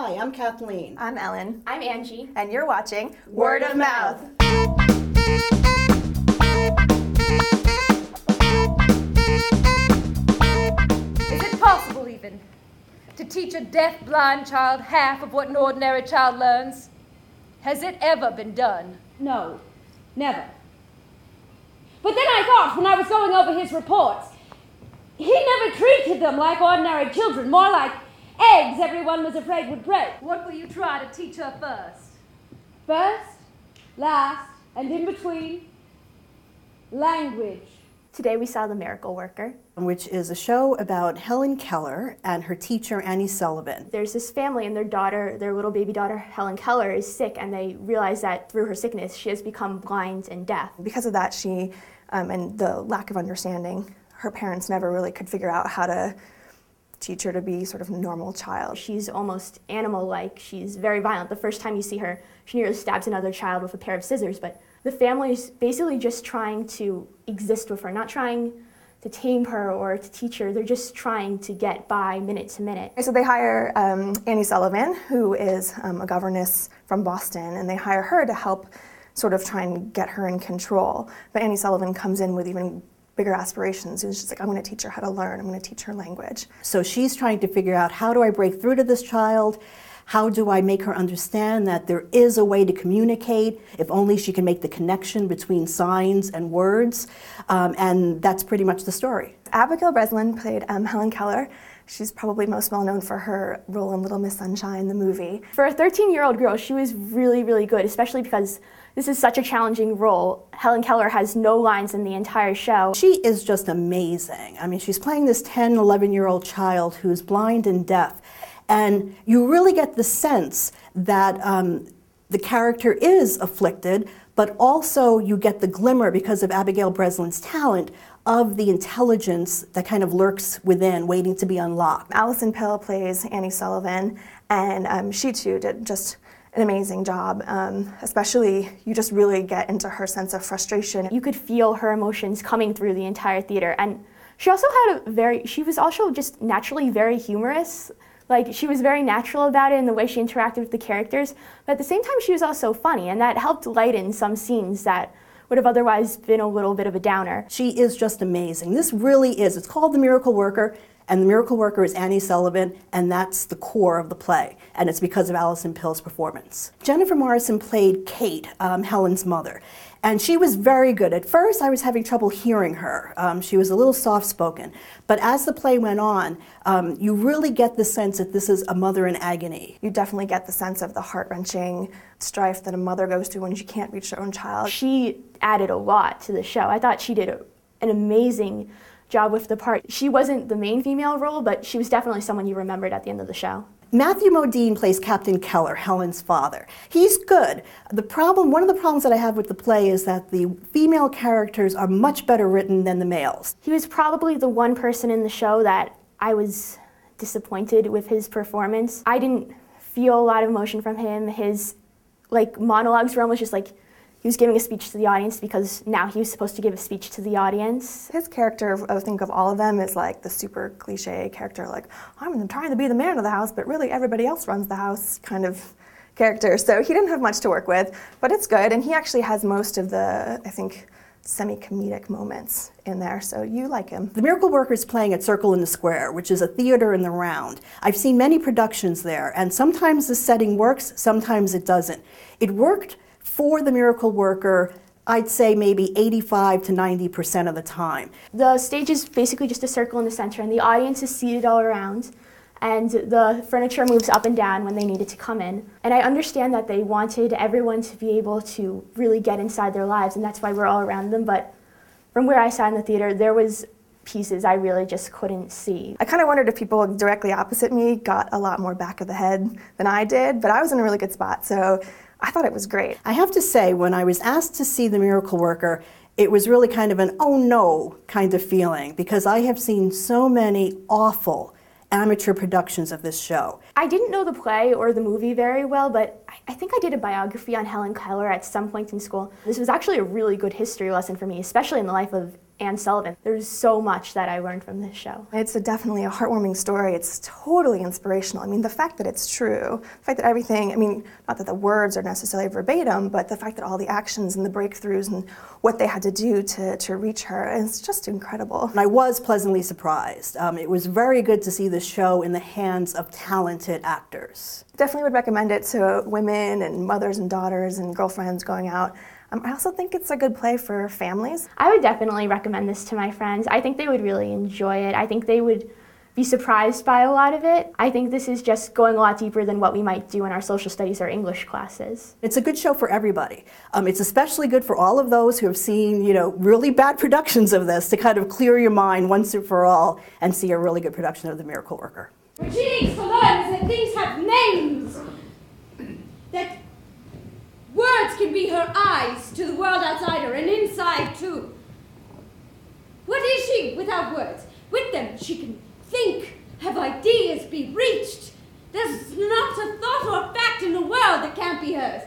Hi, I'm Kathleen. I'm Ellen. I'm Angie. And you're watching Word of Mouth. Is it possible even to teach a deaf, blind child half of what an ordinary child learns? Has it ever been done? No, never. But then I thought, when I was going over his reports, he never treated them like ordinary children, more like eggs everyone was afraid would break. What will you try to teach her first? First, last, and in between, language. Today we saw The Miracle Worker, Which is a show about Helen Keller and her teacher, Annie Sullivan. There's this family and their daughter, their little baby daughter, Helen Keller, is sick, and they realize that through her sickness she has become blind and deaf. Because of that, she, and the lack of understanding, her parents never really could figure out how to teach her to be sort of a normal child. She's almost animal-like. She's very violent. The first time you see her, she nearly stabs another child with a pair of scissors, but the family's basically just trying to exist with her, not trying to tame her or to teach her. They're just trying to get by minute to minute. So they hire Annie Sullivan, who is a governess from Boston, and they hire her to help sort of try and get her in control. But Annie Sullivan comes in with even bigger aspirations, and she's like, I'm going to teach her how to learn, I'm going to teach her language. So she's trying to figure out, how do I break through to this child? How do I make her understand that there is a way to communicate, if only she can make the connection between signs and words? And that's pretty much the story. Abigail Breslin played Helen Keller. She's probably most well known for her role in Little Miss Sunshine, the movie. For a 13-year-old girl, she was really, really good, especially because this is such a challenging role. Helen Keller has no lines in the entire show. She is just amazing. I mean, she's playing this 10, 11-year-old child who's blind and deaf. And you really get the sense that the character is afflicted, but also you get the glimmer, because of Abigail Breslin's talent, of the intelligence that kind of lurks within, waiting to be unlocked. Alison Pill plays Annie Sullivan, and she too did just an amazing job. Especially, you just really get into her sense of frustration. You could feel her emotions coming through the entire theater, and she also had she was also just naturally very humorous. Like, she was very natural about it in the way she interacted with the characters, but at the same time she was also funny, and that helped lighten some scenes that would have otherwise been a little bit of a downer. She is just amazing. This really is. It's called The Miracle Worker, and The Miracle Worker is Annie Sullivan, and that's the core of the play, and it's because of Alison Pill's performance. Jennifer Morrison played Kate, Helen's mother, and she was very good. At first, I was having trouble hearing her. She was a little soft-spoken, but as the play went on, you really get the sense that this is a mother in agony. You definitely get the sense of the heart-wrenching strife that a mother goes through when she can't reach her own child. She added a lot to the show. I thought she did an amazing job with the part. She wasn't the main female role, but she was definitely someone you remembered at the end of the show. Matthew Modine plays Captain Keller, Helen's father. He's good. One of the problems that I have with the play is that the female characters are much better written than the males. He was probably the one person in the show that I was disappointed with his performance. I didn't feel a lot of emotion from him. His monologues were almost just like he was giving a speech to the audience because now he was supposed to give a speech to the audience. His character, I think of all of them, is like the super cliche character, like, I'm trying to be the man of the house, but really everybody else runs the house kind of character. So he didn't have much to work with, but it's good, and he actually has most of the, I think, semi-comedic moments in there, so you like him. The Miracle Worker is playing at Circle in the Square, which is a theater in the Round. I've seen many productions there, and sometimes the setting works, sometimes it doesn't. It worked for The Miracle Worker, I'd say maybe 85 to 90% of the time. The stage is basically just a circle in the center, and the audience is seated all around, and the furniture moves up and down when they need it to come in. And I understand that they wanted everyone to be able to really get inside their lives, and that's why we're all around them, but from where I sat in the theater, there was pieces I really just couldn't see. I kind of wondered if people directly opposite me got a lot more back of the head than I did, but I was in a really good spot, so I thought it was great. I have to say, when I was asked to see The Miracle Worker, it was really kind of an oh no kind of feeling, because I have seen so many awful amateur productions of this show. I didn't know the play or the movie very well, but I think I did a biography on Helen Keller at some point in school. This was actually a really good history lesson for me, especially in the life of Anne Sullivan. There's so much that I learned from this show. It's definitely a heartwarming story. It's totally inspirational. I mean, the fact that it's true, the fact that everything, I mean, not that the words are necessarily verbatim, but the fact that all the actions and the breakthroughs and what they had to do to reach her, it's just incredible. And I was pleasantly surprised. It was very good to see the show in the hands of talented actors. Definitely would recommend it to women and mothers and daughters and girlfriends going out. I also think it's a good play for families. I would definitely recommend this to my friends. I think they would really enjoy it. I think they would be surprised by a lot of it. I think this is just going a lot deeper than what we might do in our social studies or English classes. It's a good show for everybody. It's especially good for all of those who have seen, really bad productions of this, to kind of clear your mind once and for all and see a really good production of The Miracle Worker. What she needs to learn is that things have names. That words can be her eyes to the world outside her and inside too. What is she without words? With them she can think, have ideas, be reached. There's not a thought or fact in the world that can't be hers.